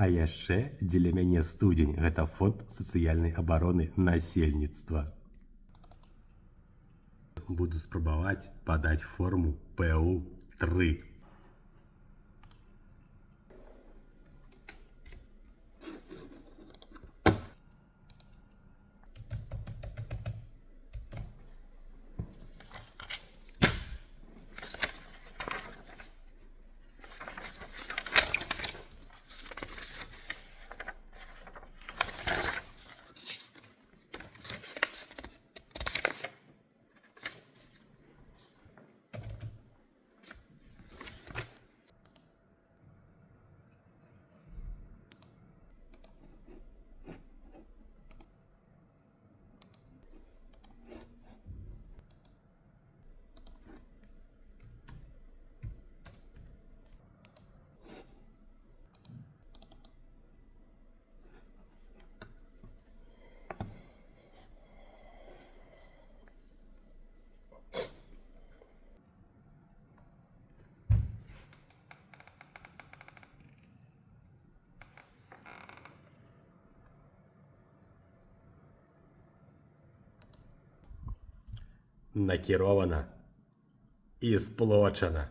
А яшчэ дзеля мяне студзень гэта фонд сацыяльнай абароны насельніцтва. Буду спрабаваць падаць форму ПУ-3. Накірована і сплочана.